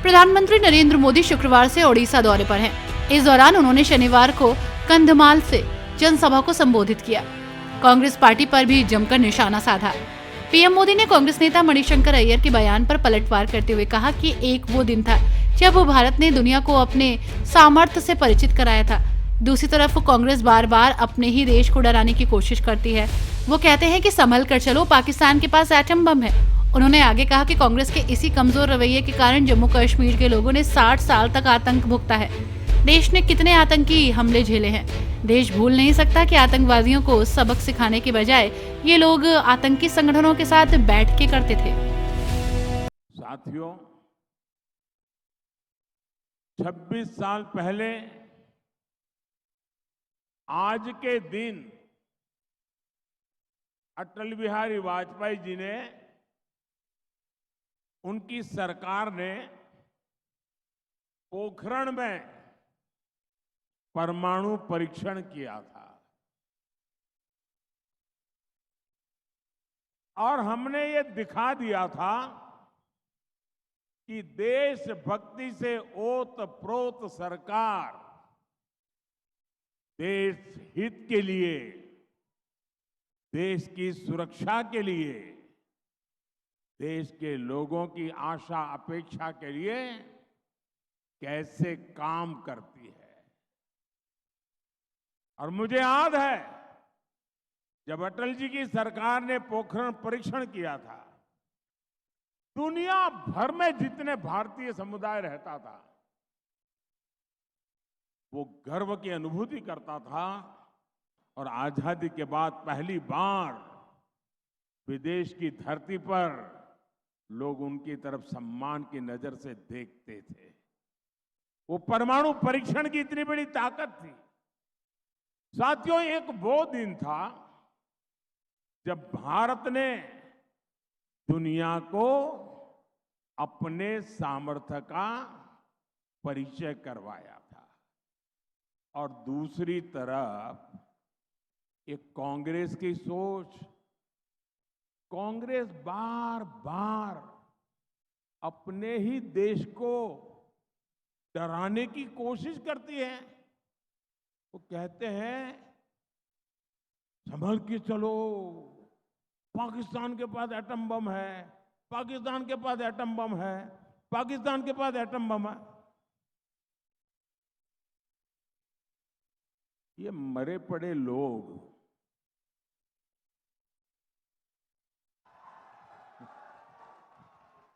प्रधानमंत्री नरेंद्र मोदी शुक्रवार से ओडिशा दौरे पर हैं। इस दौरान उन्होंने शनिवार को कंधमाल से जनसभा को संबोधित किया। कांग्रेस पार्टी पर भी जमकर निशाना साधा। पीएम मोदी ने कांग्रेस नेता मणिशंकर अय्यर के बयान पर पलटवार करते हुए कहा कि एक वो दिन था जब भारत ने दुनिया को अपने सामर्थ्य से परिचित कराया था। दूसरी तरफ कांग्रेस बार बार अपने ही देश को डराने की कोशिश करती है। वो कहते हैं कि संभल कर चलो, पाकिस्तान के पास एटम बम है। उन्होंने आगे कहा कि कांग्रेस के इसी कमजोर रवैये के कारण जम्मू कश्मीर के लोगों ने 60 साल तक आतंक भुगता है। देश ने कितने आतंकी हमले झेले हैं। देश भूल नहीं सकता कि आतंकवादियों को सबक सिखाने के बजाय ये लोग आतंकी संगठनों के साथ बैठ के करते थे। साथियों, 26 साल पहले आज के दिन अटल बिहारी वाजपेयी जी ने, उनकी सरकार ने पोखरण में परमाणु परीक्षण किया था और हमने ये दिखा दिया था कि देशभक्ति से ओत-प्रोत सरकार देश हित के लिए, देश की सुरक्षा के लिए, देश के लोगों की आशा अपेक्षा के लिए कैसे काम करती है। और मुझे याद है जब अटल जी की सरकार ने पोखरण परीक्षण किया था, दुनिया भर में जितने भारतीय समुदाय रहता था वो गर्व की अनुभूति करता था। और आजादी के बाद पहली बार विदेश की धरती पर लोग उनकी तरफ सम्मान की नजर से देखते थे। वो परमाणु परीक्षण की इतनी बड़ी ताकत थी। साथियों, एक वो दिन था जब भारत ने दुनिया को अपने सामर्थ्य का परिचय करवाया था। और दूसरी तरफ एक कांग्रेस की सोच, कांग्रेस बार बार अपने ही देश को डराने की कोशिश करती है। वो कहते हैं संभल के चलो, पाकिस्तान के पास एटम बम है, पाकिस्तान के पास एटम बम है, पाकिस्तान के पास एटम बम है। ये मरे पड़े लोग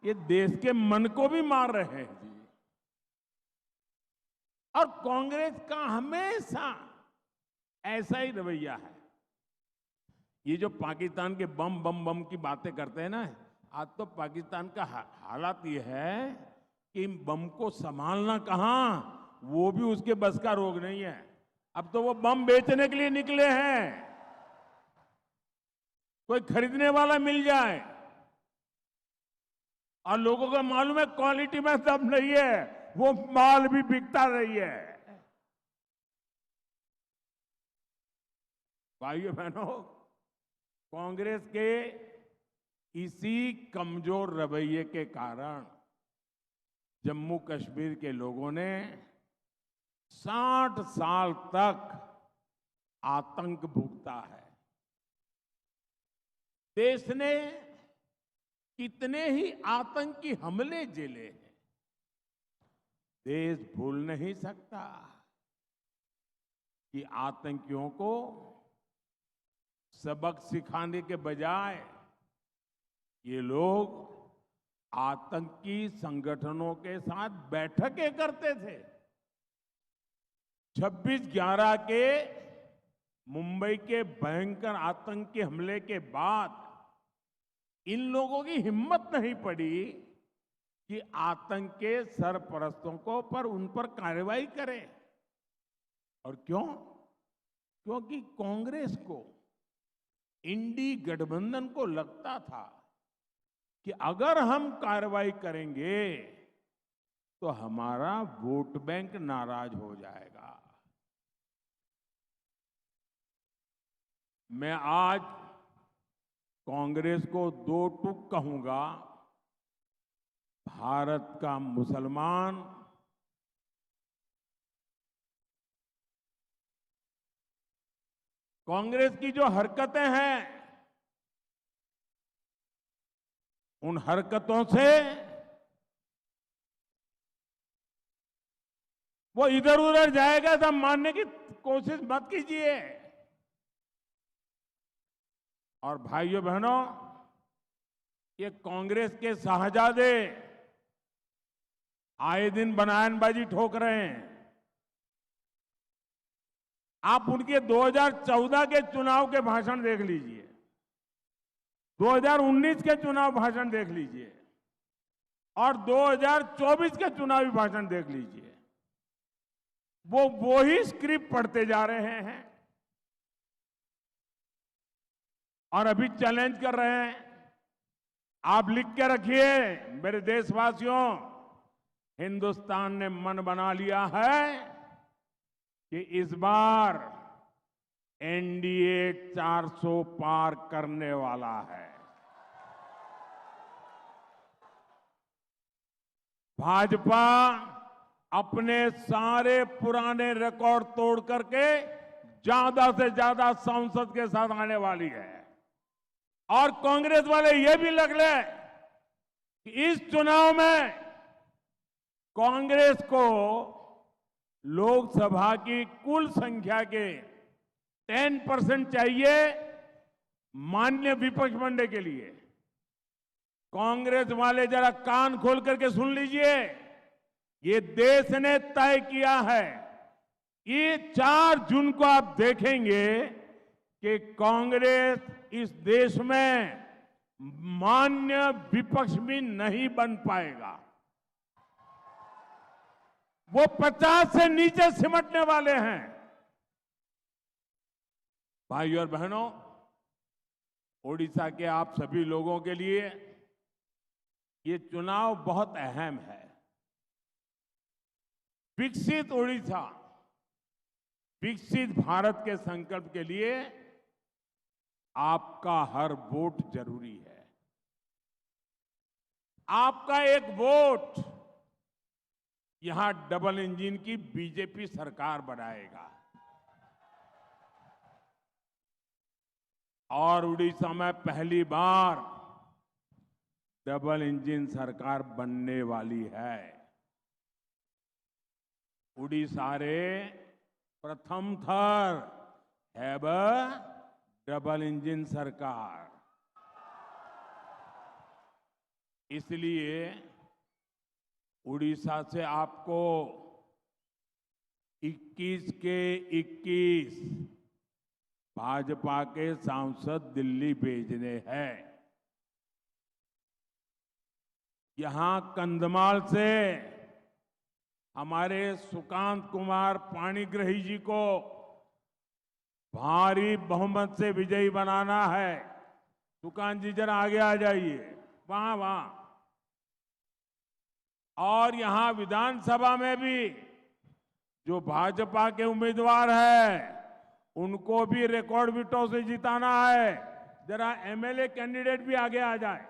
ये देश के मन को भी मार रहे हैं जी। और कांग्रेस का हमेशा ऐसा ही रवैया है। ये जो पाकिस्तान के बम बम बम की बातें करते हैं ना, आज तो पाकिस्तान का हालात ये है कि बम को संभालना कहां, वो भी उसके बस का रोग नहीं है। अब तो वो बम बेचने के लिए निकले हैं, कोई खरीदने वाला मिल जाए। और लोगों को मालूम है क्वालिटी में दम नहीं है, वो माल भी बिकता नहीं है। भाइयों बहनों, कांग्रेस के इसी कमजोर रवैये के कारण जम्मू कश्मीर के लोगों ने 60 साल तक आतंक भुगता है। देश ने कितने ही आतंकी हमले झेले हैं। देश भूल नहीं सकता कि आतंकियों को सबक सिखाने के बजाय ये लोग आतंकी संगठनों के साथ बैठकें करते थे। 26/11 के मुंबई के भयंकर आतंकी हमले के बाद इन लोगों की हिम्मत नहीं पड़ी कि आतंक के सरपरस्तों को पर उन पर कार्रवाई करें। और क्यों? क्योंकि कांग्रेस को, इंडी गठबंधन को लगता था कि अगर हम कार्रवाई करेंगे तो हमारा वोट बैंक नाराज हो जाएगा। मैं आज कांग्रेस को दो टूक कहूंगा। भारत का मुसलमान कांग्रेस की जो हरकतें हैं, उन हरकतों से वो इधर उधर जाएगा, सब मानने की कोशिश मत कीजिए। और भाइयों बहनों, ये कांग्रेस के शाहजादे आए दिन बयानबाजी ठोक रहे हैं। आप उनके 2014 के चुनाव के भाषण देख लीजिए, 2019 के चुनाव भाषण देख लीजिए और 2024 के चुनावी भाषण देख लीजिए। वो ही स्क्रिप्ट पढ़ते जा रहे हैं और अभी चैलेंज कर रहे हैं। आप लिख के रखिए मेरे देशवासियों, हिंदुस्तान ने मन बना लिया है कि इस बार एनडीए 400 पार करने वाला है। भाजपा अपने सारे पुराने रिकॉर्ड तोड़ करके ज्यादा से ज्यादा सांसद के साथ आने वाली है। और कांग्रेस वाले ये भी लग ले कि इस चुनाव में कांग्रेस को लोकसभा की कुल संख्या के 10% चाहिए मान्य विपक्ष बनने के लिए। कांग्रेस वाले जरा कान खोल करके सुन लीजिए, ये देश ने तय किया है। ये 4 जून को आप देखेंगे कि कांग्रेस इस देश में मान्य विपक्ष भी नहीं बन पाएगा। वो 50 से नीचे सिमटने वाले हैं। भाइयों और बहनों, ओडिशा के आप सभी लोगों के लिए ये चुनाव बहुत अहम है। विकसित ओडिशा, विकसित भारत के संकल्प के लिए आपका हर वोट जरूरी है। आपका एक वोट यहां डबल इंजन की बीजेपी सरकार बनाएगा और उड़ीसा में पहली बार डबल इंजन सरकार बनने वाली है। उड़ीसा रे प्रथम थर हैब डबल इंजन सरकार। इसलिए उड़ीसा से आपको 21 के 21 भाजपा के सांसद दिल्ली भेजने हैं। यहां कंधमाल से हमारे सुकांत कुमार पाणिग्रही जी को भारी बहुमत से विजयी बनाना है। सुकांत जी जरा आगे आ जाइए, वहां। और यहां विधानसभा में भी जो भाजपा के उम्मीदवार हैं, उनको भी रिकॉर्ड वोटों से जिताना है। जरा एमएलए कैंडिडेट भी आगे आ जाए।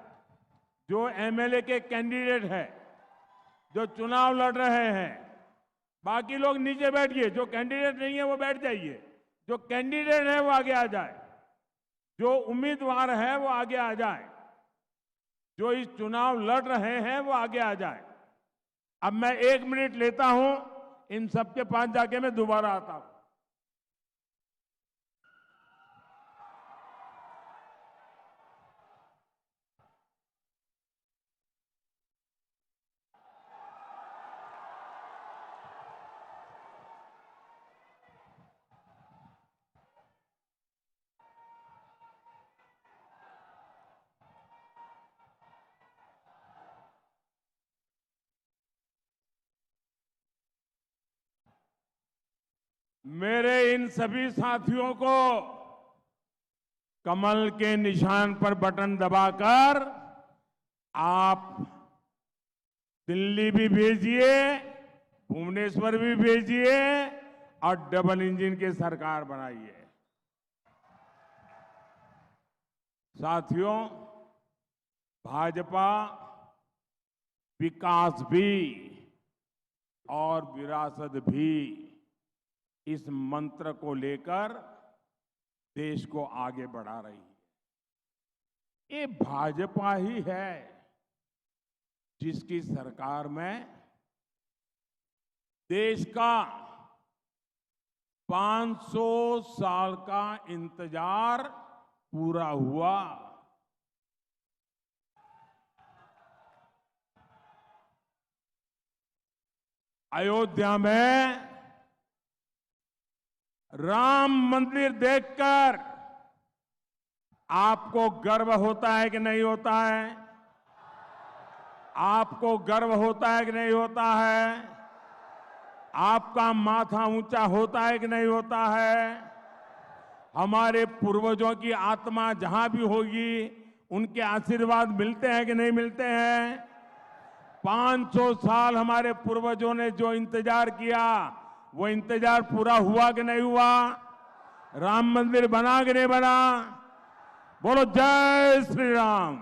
जो एमएलए के कैंडिडेट है, जो चुनाव लड़ रहे हैं, बाकी लोग नीचे बैठिए। जो कैंडिडेट नहीं है वो बैठ जाइए। जो कैंडिडेट है वो आगे आ जाए। जो उम्मीदवार है वो आगे आ जाए। जो इस चुनाव लड़ रहे हैं वो आगे आ जाए। अब मैं 1 मिनट लेता हूं, इन सबके पास जाके मैं दोबारा आता हूं। मेरे इन सभी साथियों को कमल के निशान पर बटन दबाकर आप दिल्ली भी भेजिए, भुवनेश्वर भी भेजिए और डबल इंजन की सरकार बनाइए। साथियों, भाजपा विकास भी और विरासत भी, इस मंत्र को लेकर देश को आगे बढ़ा रही है। ये भाजपा ही है जिसकी सरकार में देश का 500 साल का इंतजार पूरा हुआ। अयोध्या में राम मंदिर देखकर आपको गर्व होता है कि नहीं होता है? आपको गर्व होता है कि नहीं होता है? आपका माथा ऊंचा होता है कि नहीं होता है? हमारे पूर्वजों की आत्मा जहां भी होगी उनके आशीर्वाद मिलते हैं कि नहीं मिलते हैं? 500 साल हमारे पूर्वजों ने जो इंतजार किया वो इंतजार पूरा हुआ कि नहीं हुआ? राम मंदिर बना कि नहीं बना? बोलो जय श्री राम,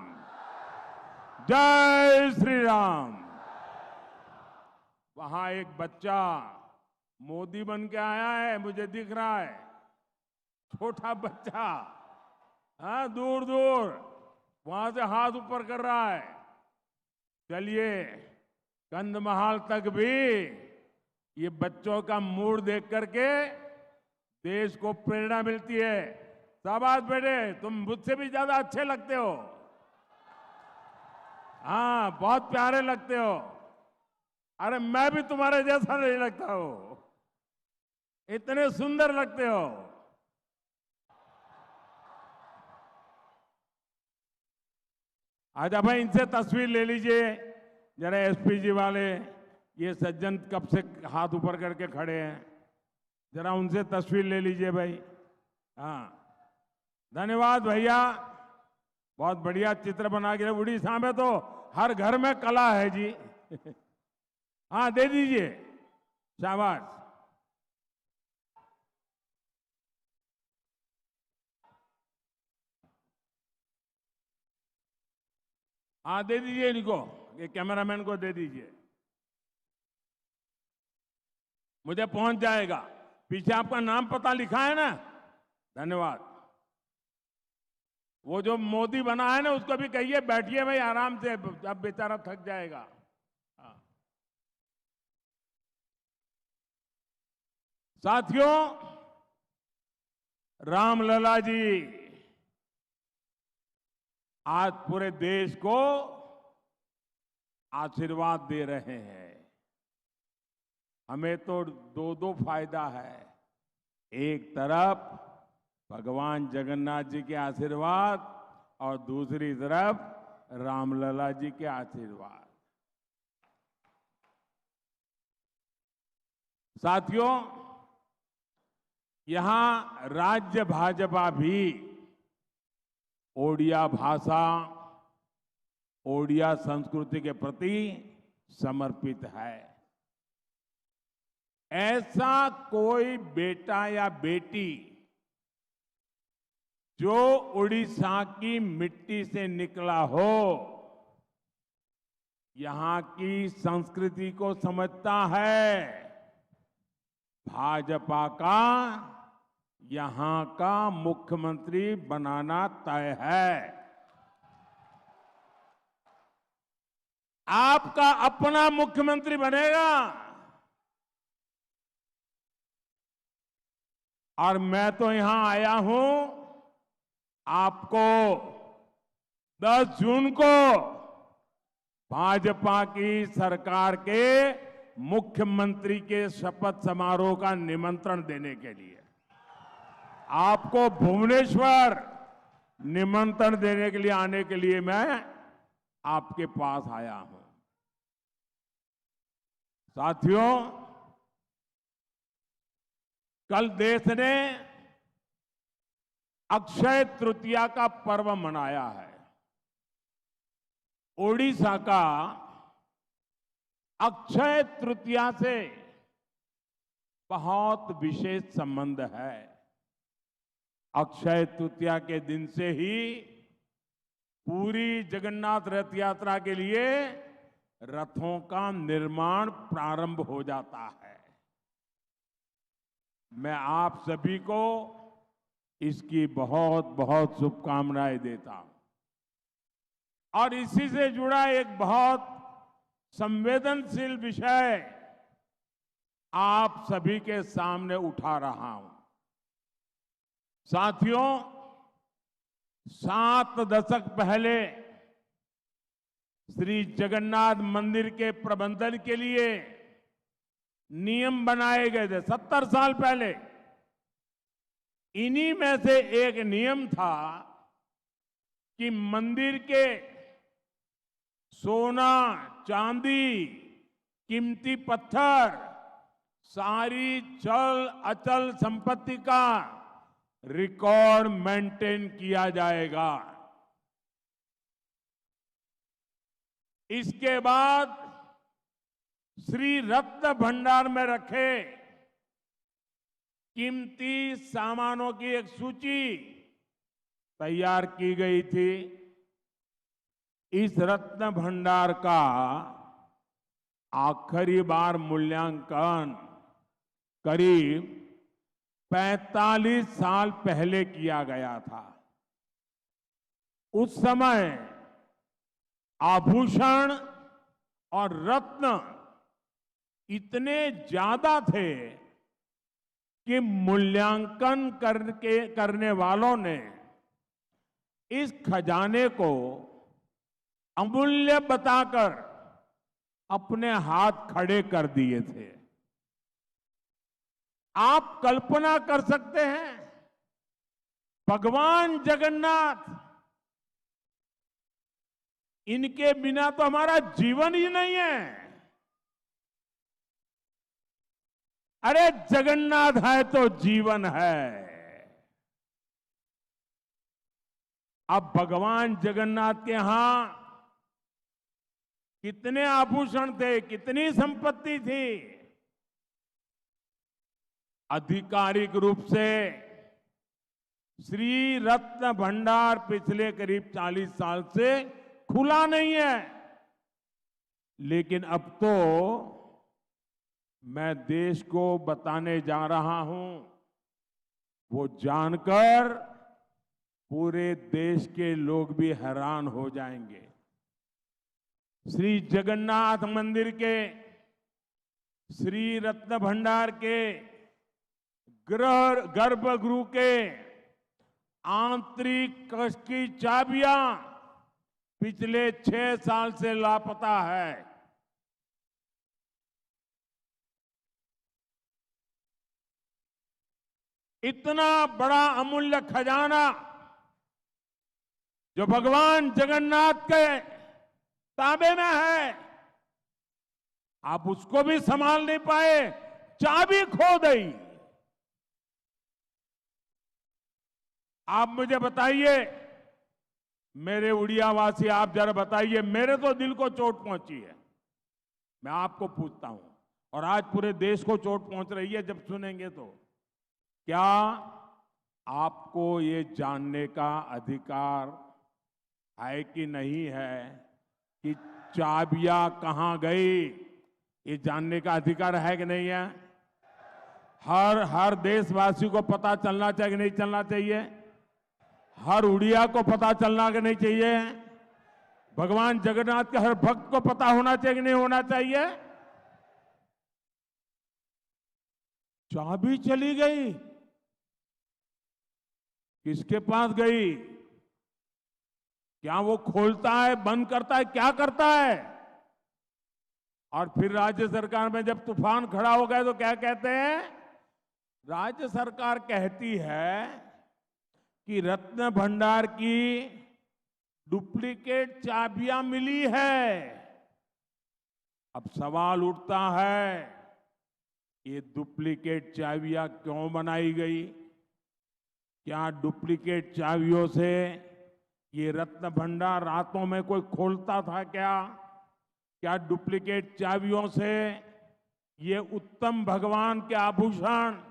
जय श्री राम। वहां एक बच्चा मोदी बन के आया है, मुझे दिख रहा है, छोटा बच्चा, हाँ, दूर दूर वहां से हाथ ऊपर कर रहा है। चलिए, कंधमाल तक भी ये बच्चों का मूड देख करके देश को प्रेरणा मिलती है। शाबाश बेटे, तुम मुझसे भी ज्यादा अच्छे लगते हो। हाँ, बहुत प्यारे लगते हो। अरे मैं भी तुम्हारे जैसा नहीं लगता हूं, इतने सुंदर लगते हो। आजा भाई, इनसे तस्वीर ले लीजिए जरा। एसपी जी वाले, ये सज्जन कब से हाथ ऊपर करके खड़े हैं, जरा उनसे तस्वीर ले लीजिए भाई। हाँ, धन्यवाद भैया, बहुत बढ़िया चित्र बना के। उड़ीसा में तो हर घर में कला है जी। हाँ, दे दीजिए, शाबाश। हाँ, दे दीजिए इनको, ये कैमरामैन को दे दीजिए, मुझे पहुंच जाएगा। पीछे आपका नाम पता लिखा है ना? धन्यवाद। वो जो मोदी बना है ना, उसको भी कहिए बैठिए भाई आराम से, अब बेचारा थक जाएगा। हाँ। साथियों, रामलला जी आज पूरे देश को आशीर्वाद दे रहे हैं। हमें तो दो दो फायदा है। एक तरफ भगवान जगन्नाथ जी के आशीर्वाद और दूसरी तरफ रामलला जी के आशीर्वाद। साथियों, यहां राज्य भाजपा भी ओडिया भाषा, ओडिया संस्कृति के प्रति समर्पित है। ऐसा कोई बेटा या बेटी जो उड़ीसा की मिट्टी से निकला हो, यहां की संस्कृति को समझता है, भाजपा का यहां का मुख्यमंत्री बनाना तय है। आपका अपना मुख्यमंत्री बनेगा। और मैं तो यहां आया हूं आपको 10 जून को भाजपा की सरकार के मुख्यमंत्री के शपथ समारोह का निमंत्रण देने के लिए, आपको भुवनेश्वर निमंत्रण देने के लिए आने के लिए मैं आपके पास आया हूं। साथियों, कल देश ने अक्षय तृतीया का पर्व मनाया है। ओडिशा का अक्षय तृतीया से बहुत विशेष संबंध है। अक्षय तृतीया के दिन से ही पूरी जगन्नाथ रथ यात्रा के लिए रथों का निर्माण प्रारंभ हो जाता है। मैं आप सभी को इसकी बहुत बहुत शुभकामनाएं देता हूं। और इसी से जुड़ा एक बहुत संवेदनशील विषय आप सभी के सामने उठा रहा हूं। साथियों, 7 दशक पहले श्री जगन्नाथ मंदिर के प्रबंधन के लिए नियम बनाए गए थे। 70 साल पहले इन्हीं में से एक नियम था कि मंदिर के सोना, चांदी, कीमती पत्थर, सारी चल अचल संपत्ति का रिकॉर्ड मेंटेन किया जाएगा। इसके बाद श्री रत्न भंडार में रखे कीमती सामानों की एक सूची तैयार की गई थी। इस रत्न भंडार का आखिरी बार मूल्यांकन करीब 45 साल पहले किया गया था। उस समय आभूषण और रत्न इतने ज्यादा थे कि मूल्यांकन करने वालों ने इस खजाने को अमूल्य बताकर अपने हाथ खड़े कर दिए थे। आप कल्पना कर सकते हैं, भगवान जगन्नाथ, इनके बिना तो हमारा जीवन ही नहीं है। अरे जगन्नाथ है तो जीवन है। अब भगवान जगन्नाथ के यहां कितने आभूषण थे, कितनी संपत्ति थी। आधिकारिक रूप से श्री रत्न भंडार पिछले करीब 40 साल से खुला नहीं है। लेकिन अब तो मैं देश को बताने जा रहा हूं, वो जानकर पूरे देश के लोग भी हैरान हो जाएंगे। श्री जगन्नाथ मंदिर के श्री रत्न भंडार के गर्भगृह के आंतरिक कक्ष की चाबियां पिछले 6 साल से लापता है। इतना बड़ा अमूल्य खजाना जो भगवान जगन्नाथ के ताबे में है, आप उसको भी संभाल नहीं पाए, चाबी खो गई। आप मुझे बताइए, मेरे उड़ियावासी, आप जरा बताइए, मेरे तो दिल को चोट पहुंची है। मैं आपको पूछता हूं, और आज पूरे देश को चोट पहुंच रही है जब सुनेंगे तो, क्या आपको ये जानने का अधिकार है कि नहीं है कि चाबियां कहां गई? ये जानने का अधिकार है कि नहीं है? हर देशवासी को पता चलना चाहिए कि नहीं चलना चाहिए? हर उड़िया को पता चलना कि नहीं चाहिए? भगवान जगन्नाथ के हर भक्त को पता होना चाहिए कि नहीं होना चाहिए? चाबी चली गई, किसके पास गई? क्या वो खोलता है, बंद करता है, क्या करता है? और फिर राज्य सरकार में जब तूफान खड़ा हो गया तो क्या कहते हैं? राज्य सरकार कहती है कि रत्न भंडार की डुप्लीकेट चाबियां मिली है। अब सवाल उठता है, ये डुप्लीकेट चाबियां क्यों बनाई गई? क्या डुप्लीकेट चाबियों से ये रत्न भंडार रातों में कोई खोलता था क्या? क्या डुप्लीकेट चाबियों से ये उत्तम भगवान के आभूषण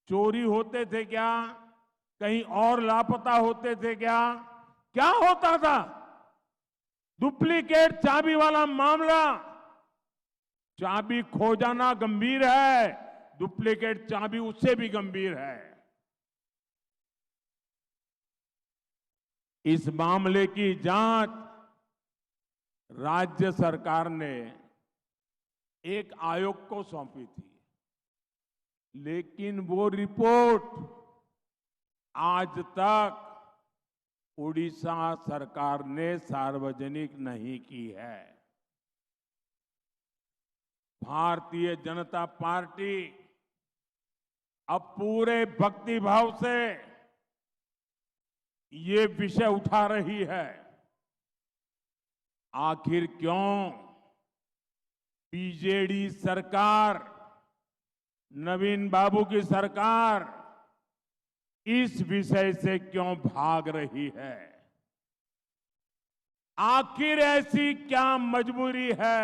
चोरी होते थे क्या? कहीं और लापता होते थे क्या? क्या होता था? डुप्लीकेट चाबी वाला मामला, चाबी खो जाना गंभीर है, डुप्लीकेट चाबी उससे भी गंभीर है। इस मामले की जांच राज्य सरकार ने एक आयोग को सौंपी थी, लेकिन वो रिपोर्ट आज तक उड़ीसा सरकार ने सार्वजनिक नहीं की है। भारतीय जनता पार्टी अब पूरे भक्तिभाव से ये विषय उठा रही है। आखिर क्यों बीजेडी सरकार, नवीन बाबू की सरकार इस विषय से क्यों भाग रही है? आखिर ऐसी क्या मजबूरी है?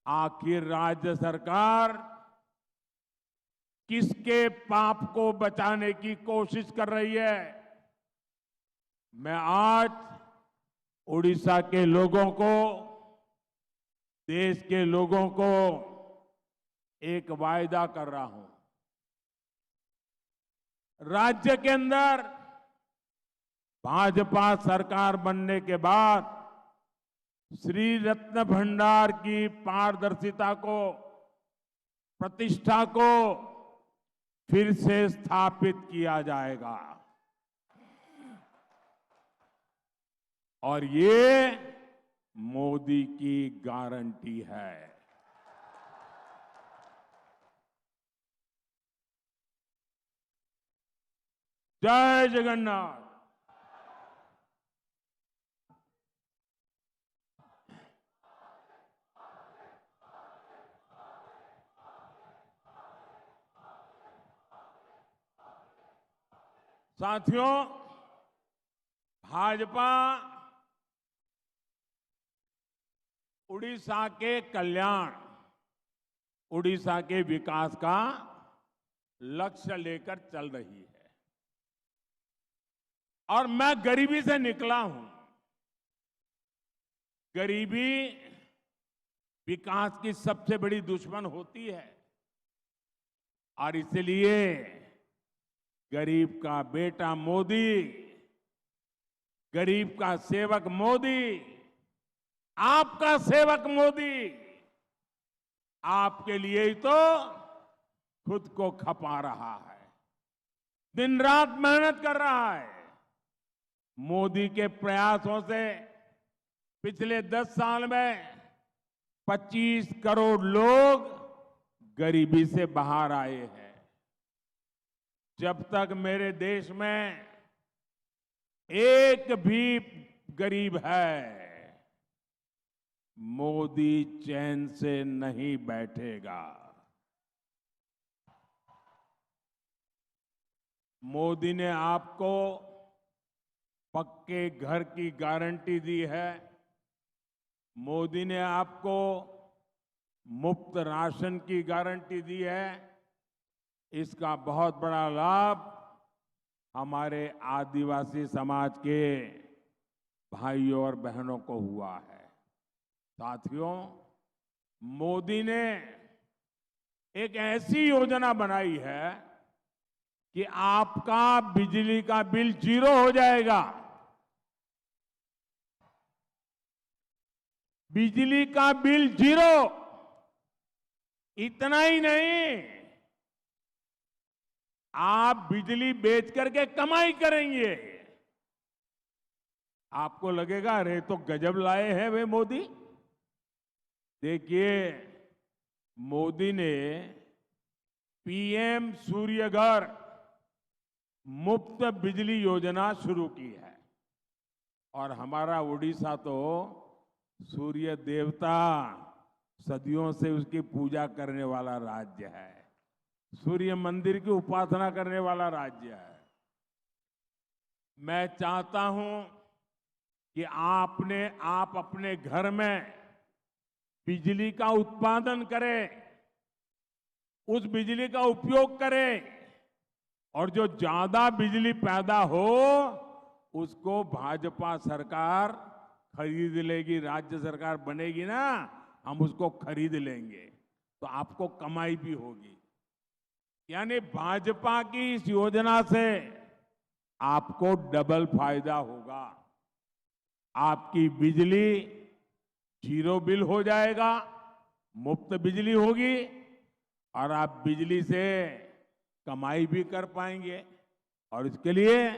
आखिर राज्य सरकार किसके पाप को बचाने की कोशिश कर रही है? मैं आज उड़ीसा के लोगों को, देश के लोगों को एक वायदा कर रहा हूं। राज्य के अंदर भाजपा सरकार बनने के बाद श्री रत्न भंडार की पारदर्शिता को, प्रतिष्ठा को फिर से स्थापित किया जाएगा। और ये मोदी की गारंटी है। जय जगन्नाथ। साथियों, भाजपा उड़ीसा के कल्याण, उड़ीसा के विकास का लक्ष्य लेकर चल रही है। और मैं गरीबी से निकला हूं। गरीबी विकास की सबसे बड़ी दुश्मन होती है और इसलिए गरीब का बेटा मोदी, गरीब का सेवक मोदी, आपका सेवक मोदी आपके लिए ही तो खुद को खपा रहा है, दिन रात मेहनत कर रहा है। मोदी के प्रयासों से पिछले 10 साल में 25 करोड़ लोग गरीबी से बाहर आए हैं। जब तक मेरे देश में एक भी गरीब है, मोदी चैन से नहीं बैठेगा। मोदी ने आपको पक्के घर की गारंटी दी है। मोदी ने आपको मुफ्त राशन की गारंटी दी है। इसका बहुत बड़ा लाभ हमारे आदिवासी समाज के भाइयों और बहनों को हुआ है। साथियों, मोदी ने एक ऐसी योजना बनाई है कि आपका बिजली का बिल 0 हो जाएगा। बिजली का बिल 0। इतना ही नहीं, आप बिजली बेच करके कमाई करेंगे। आपको लगेगा अरे तो गजब लाए हैं वे मोदी। देखिए, मोदी ने पीएम सूर्यघर मुफ्त बिजली योजना शुरू की है। और हमारा उड़ीसा तो सूर्य देवता सदियों से उसकी पूजा करने वाला राज्य है, सूर्य मंदिर की उपासना करने वाला राज्य है। मैं चाहता हूं कि आप अपने घर में बिजली का उत्पादन करें, उस बिजली का उपयोग करें और जो ज्यादा बिजली पैदा हो उसको भाजपा सरकार खरीद लेगी, राज्य सरकार बनेगी ना, हम उसको खरीद लेंगे, तो आपको कमाई भी होगी। यानी भाजपा की इस योजना से आपको डबल फायदा होगा। आपकी बिजली जीरो बिल हो जाएगा, मुफ्त बिजली होगी, और आप बिजली से कमाई भी कर पाएंगे। और इसके लिए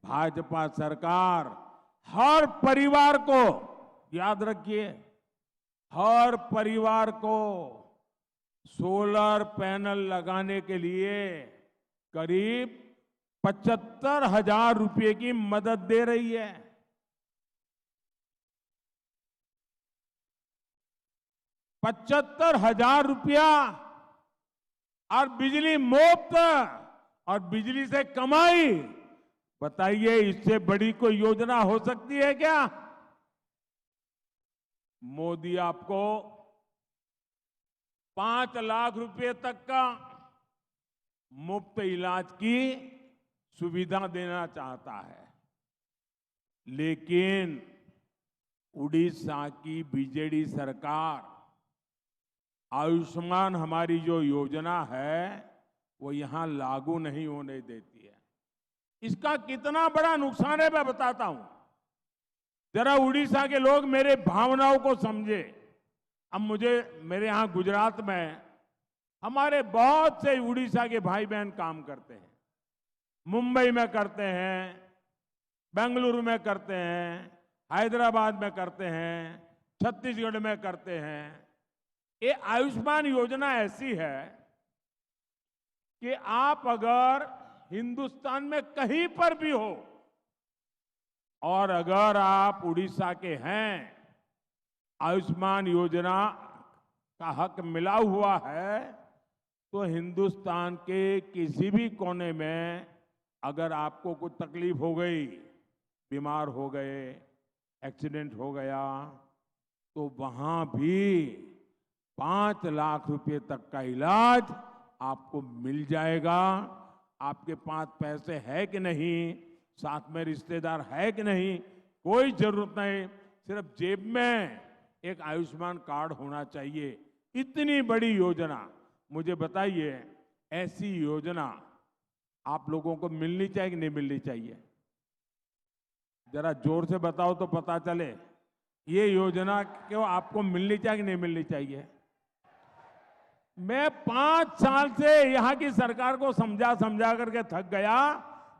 भाजपा सरकार हर परिवार को, याद रखिए, हर परिवार को सोलर पैनल लगाने के लिए करीब 75,000 रुपए की मदद दे रही है। 75,000 रुपया, और बिजली मुफ्त, और बिजली से कमाई। बताइए, इससे बड़ी कोई योजना हो सकती है क्या? मोदी आपको 5 लाख रुपए तक का मुफ्त इलाज की सुविधा देना चाहता है। लेकिन उड़ीसा की बीजेडी सरकार आयुष्मान हमारी जो योजना है वो यहां लागू नहीं होने देती है। इसका कितना बड़ा नुकसान है मैं बताता हूं। जरा उड़ीसा के लोग मेरे भावनाओं को समझे। अब मेरे यहां गुजरात में हमारे बहुत से उड़ीसा के भाई बहन काम करते हैं। मुंबई में करते हैं, बेंगलुरु में करते हैं, हैदराबाद में करते हैं, छत्तीसगढ़ में करते हैं। ये आयुष्मान योजना ऐसी है कि आप अगर हिंदुस्तान में कहीं पर भी हो और अगर आप उड़ीसा के हैं, आयुष्मान योजना का हक मिला हुआ है, तो हिंदुस्तान के किसी भी कोने में अगर आपको कुछ तकलीफ हो गई, बीमार हो गए, एक्सीडेंट हो गया, तो वहां भी 5 लाख रुपए तक का इलाज आपको मिल जाएगा। आपके पास पैसे है कि नहीं, साथ में रिश्तेदार है कि नहीं, कोई जरूरत नहीं, सिर्फ जेब में एक आयुष्मान कार्ड होना चाहिए। इतनी बड़ी योजना, मुझे बताइए, ऐसी योजना आप लोगों को मिलनी चाहिए कि नहीं मिलनी चाहिए? जरा जोर से बताओ तो पता चले। ये योजना क्यों आपको मिलनी चाहिए कि नहीं मिलनी चाहिए? मैं 5 साल से यहां की सरकार को समझा करके थक गया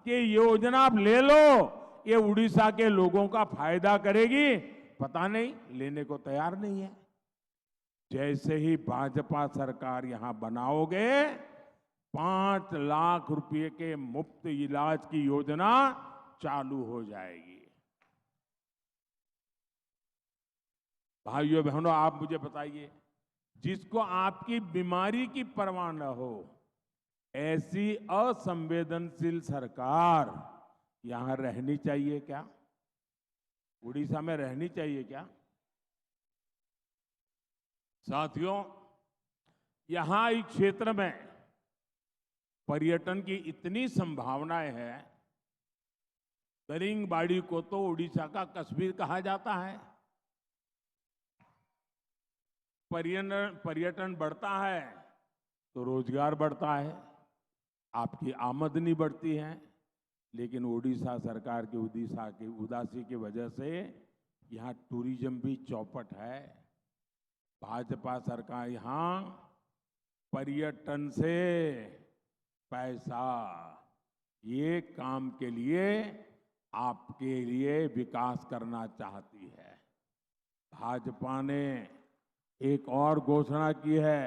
कि योजना आप ले लो, ये उड़ीसा के लोगों का फायदा करेगी। पता नहीं, लेने को तैयार नहीं है। जैसे ही भाजपा सरकार यहां बनाओगे, 5 लाख रुपए के मुफ्त इलाज की योजना चालू हो जाएगी। भाइयों बहनों, आप मुझे बताइए, जिसको आपकी बीमारी की परवाह न हो, ऐसी असंवेदनशील सरकार यहां रहनी चाहिए क्या? उड़ीसा में रहनी चाहिए क्या? साथियों, यहां इस क्षेत्र में पर्यटन की इतनी संभावनाएं हैं। दरिंगबाड़ी को तो उड़ीसा का कश्मीर कहा जाता है। पर्यटन बढ़ता है तो रोजगार बढ़ता है, आपकी आमदनी बढ़ती है। लेकिन उड़ीसा सरकार की उदासी की वजह से यहाँ टूरिज्म भी चौपट है। भाजपा सरकार यहाँ पर्यटन से पैसा, ये काम के लिए आपके लिए विकास करना चाहती है। भाजपा ने एक और घोषणा की है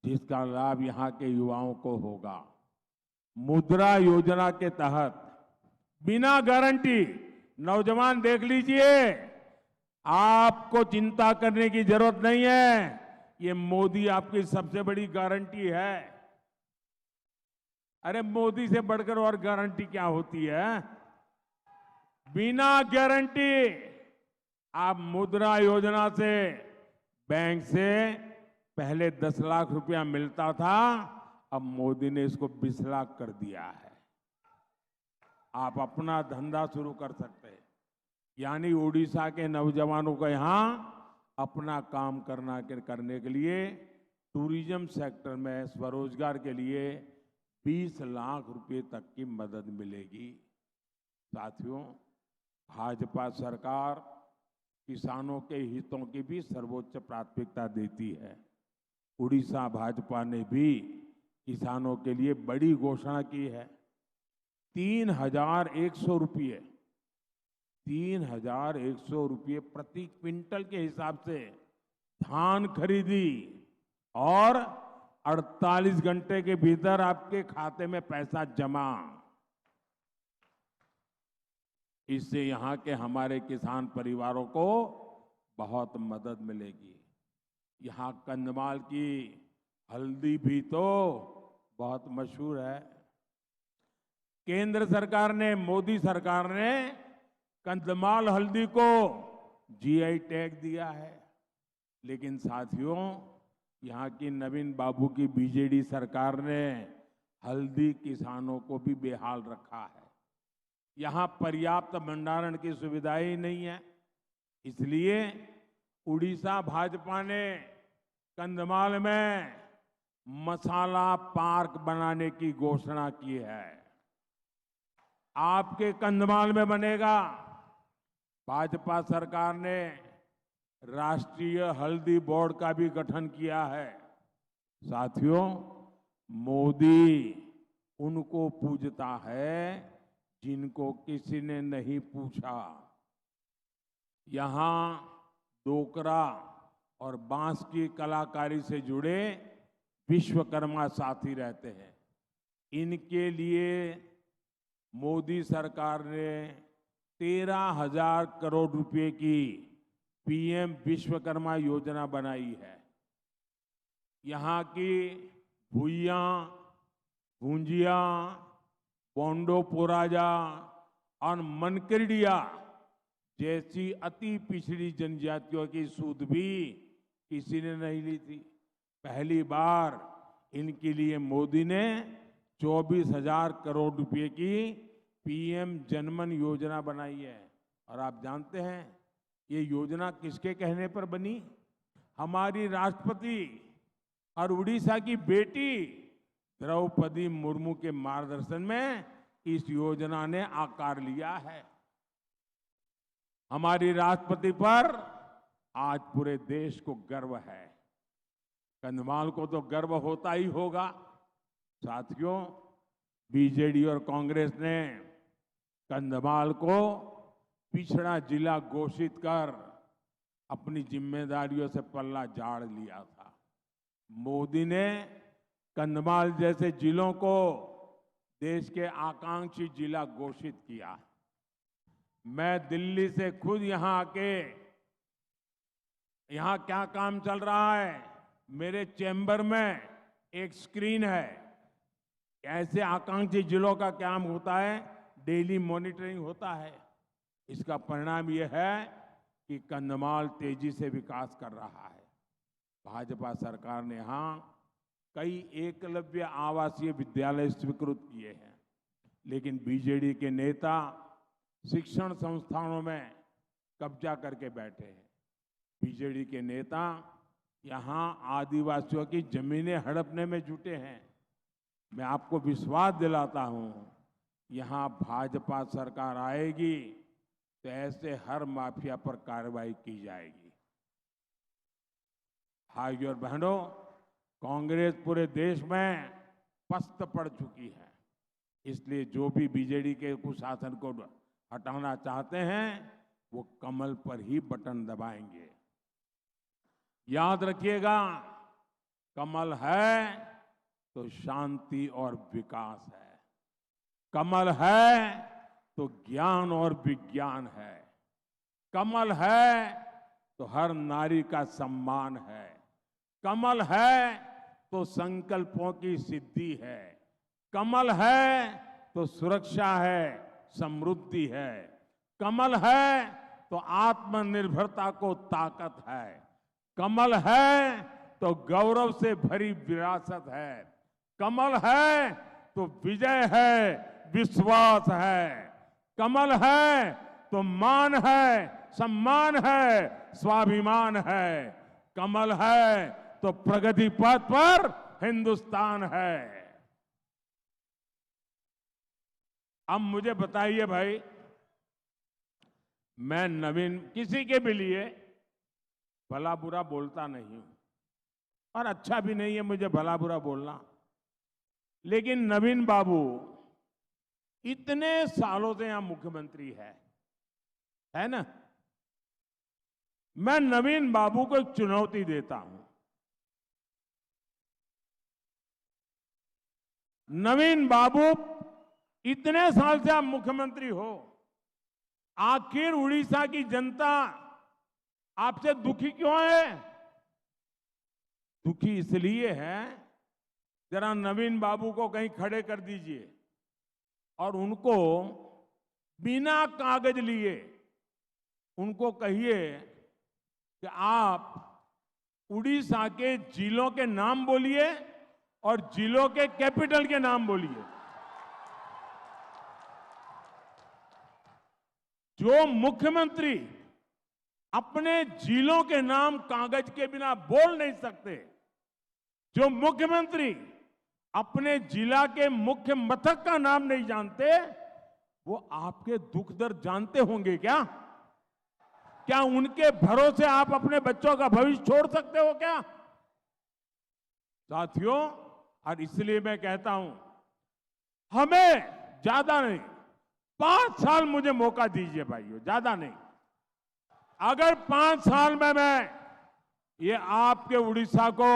जिसका लाभ यहाँ के युवाओं को होगा। मुद्रा योजना के तहत बिना गारंटी, नौजवान देख लीजिए, आपको चिंता करने की जरूरत नहीं है। ये मोदी आपकी सबसे बड़ी गारंटी है। अरे मोदी से बढ़कर और गारंटी क्या होती है? बिना गारंटी आप मुद्रा योजना से, बैंक से पहले 10 लाख रुपया मिलता था, अब मोदी ने इसको 20 लाख कर दिया है। आप अपना धंधा शुरू कर सकते हैं। यानी उड़ीसा के नौजवानों को यहाँ अपना काम करने के लिए टूरिज्म सेक्टर में स्वरोजगार के लिए 20 लाख रुपए तक की मदद मिलेगी। साथियों, भाजपा सरकार किसानों के हितों की भी सर्वोच्च प्राथमिकता देती है। उड़ीसा भाजपा ने भी किसानों के लिए बड़ी घोषणा की है। 3,100 रुपये 3,100 रुपये प्रति क्विंटल के हिसाब से धान खरीदी और 48 घंटे के भीतर आपके खाते में पैसा जमा। इससे यहाँ के हमारे किसान परिवारों को बहुत मदद मिलेगी। यहाँ कंधमाल की हल्दी भी तो बहुत मशहूर है। केंद्र सरकार ने, मोदी सरकार ने कंधमाल हल्दी को जीआई टैग दिया है। लेकिन साथियों, यहाँ की नवीन बाबू की बीजेडी सरकार ने हल्दी किसानों को भी बेहाल रखा है। यहाँ पर्याप्त भंडारण की सुविधाएं नहीं है। इसलिए उड़ीसा भाजपा ने कंधमाल में मसाला पार्क बनाने की घोषणा की है। आपके कंधमाल में बनेगा। भाजपा सरकार ने राष्ट्रीय हल्दी बोर्ड का भी गठन किया है। साथियों, मोदी उनको पूजता है जिनको किसी ने नहीं पूछा। यहाँ डोकरा और बांस की कलाकारी से जुड़े विश्वकर्मा साथी रहते हैं। इनके लिए मोदी सरकार ने 13,000 करोड़ रुपए की पीएम विश्वकर्मा योजना बनाई है। यहाँ की भुइयां, भुंजिया, पोंडो पोराजा और मनकरडिया जैसी अति पिछड़ी जनजातियों की सूद भी किसी ने नहीं ली थी। पहली बार इनके लिए मोदी ने 24,000 करोड़ रुपए की पीएम जनमन योजना बनाई है। और आप जानते हैं ये योजना किसके कहने पर बनी? हमारी राष्ट्रपति और उड़ीसा की बेटी द्रौपदी मुर्मू के मार्गदर्शन में इस योजना ने आकार लिया है। हमारी राष्ट्रपति पर आज पूरे देश को गर्व है। कंधमाल को तो गर्व होता ही होगा। साथियों, बीजेडी और कांग्रेस ने कंधमाल को पिछड़ा जिला घोषित कर अपनी जिम्मेदारियों से पल्ला झाड़ लिया था। मोदी ने कंधमाल जैसे जिलों को देश के आकांक्षी जिला घोषित किया। मैं दिल्ली से खुद यहां आके, यहां क्या काम चल रहा है, मेरे चैम्बर में एक स्क्रीन है। ऐसे आकांक्षी जिलों का काम होता है, डेली मॉनिटरिंग होता है। इसका परिणाम यह है कि कंधमाल तेजी से विकास कर रहा है। भाजपा सरकार ने यहां कई एकलव्य आवासीय विद्यालय स्वीकृत किए हैं। लेकिन बीजेडी के नेता शिक्षण संस्थानों में कब्जा करके बैठे हैं। बीजेडी के नेता यहां आदिवासियों की जमीनें हड़पने में जुटे हैं। मैं आपको विश्वास दिलाता हूं, यहां भाजपा सरकार आएगी तो ऐसे हर माफिया पर कार्रवाई की जाएगी। भाइयों और बहनों, कांग्रेस पूरे देश में पस्त पड़ चुकी है। इसलिए जो भी बीजेडी के कुशासन को हटाना चाहते हैं वो कमल पर ही बटन दबाएंगे। याद रखिएगा, कमल है तो शांति और विकास है। कमल है तो ज्ञान और विज्ञान है। कमल है तो हर नारी का सम्मान है। कमल है तो संकल्पों की सिद्धि है। कमल है तो सुरक्षा है, समृद्धि है। कमल है तो आत्मनिर्भरता को ताकत है। कमल है तो गौरव से भरी विरासत है। कमल है तो विजय है, विश्वास है। कमल है तो मान है, सम्मान है, स्वाभिमान है। कमल है तो प्रगति पथ पर हिंदुस्तान है। अब मुझे बताइए भाई, मैं नवीन किसी के भी लिए भला बुरा बोलता नहीं हूं और अच्छा भी नहीं है मुझे भला बुरा बोलना, लेकिन नवीन बाबू इतने सालों से यहां मुख्यमंत्री है ना। मैं नवीन बाबू को एक चुनौती देता हूं। नवीन बाबू, इतने साल से आप मुख्यमंत्री हो, आखिर उड़ीसा की जनता आपसे दुखी क्यों है? दुखी इसलिए है, जरा नवीन बाबू को कहीं खड़े कर दीजिए और उनको बिना कागज लिए उनको कहिए कि आप उड़ीसा के जिलों के नाम बोलिए और जिलों के कैपिटल के नाम बोलिए। जो मुख्यमंत्री अपने जिलों के नाम कागज के बिना बोल नहीं सकते, जो मुख्यमंत्री अपने जिला के मुख्य मथक का नाम नहीं जानते, वो आपके दुख दर्द जानते होंगे क्या? क्या उनके भरोसे आप अपने बच्चों का भविष्य छोड़ सकते हो क्या? साथियों, और इसलिए मैं कहता हूं, हमें ज्यादा नहीं, 5 साल मुझे मौका दीजिए भाइयों, ज्यादा नहीं। अगर 5 साल में मैं ये आपके उड़ीसा को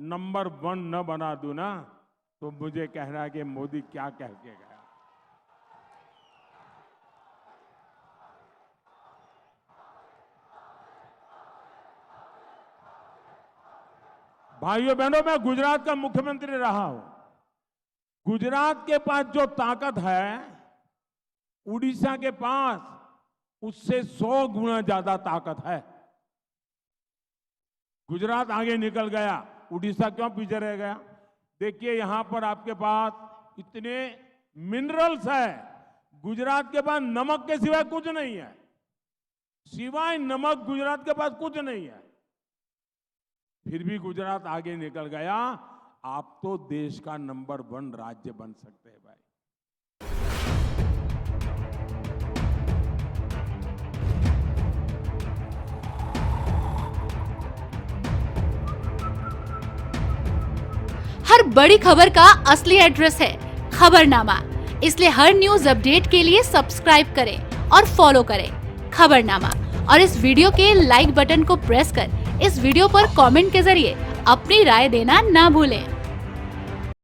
नंबर 1 न बना दूं ना, तो मुझे कहना है कि मोदी क्या कह के गया। भाइयों बहनों, मैं गुजरात का मुख्यमंत्री रहा हूं। गुजरात के पास जो ताकत है, उड़ीसा के पास उससे 100 गुना ज्यादा ताकत है। गुजरात आगे निकल गया, उड़ीसा क्यों पीछे रह गया? देखिए, यहां पर आपके पास इतने मिनरल्स है, गुजरात के पास नमक के सिवाय कुछ नहीं है। सिवाय नमक गुजरात के पास कुछ नहीं है, फिर भी गुजरात आगे निकल गया। आप तो देश का नंबर 1 राज्य बन सकते हैं भाई। हर बड़ी खबर का असली एड्रेस है खबरनामा, इसलिए हर न्यूज अपडेट के लिए सब्सक्राइब करें और फॉलो करें खबरनामा। और इस वीडियो के लाइक बटन को प्रेस कर इस वीडियो पर कमेंट के जरिए अपनी राय देना ना भूलें।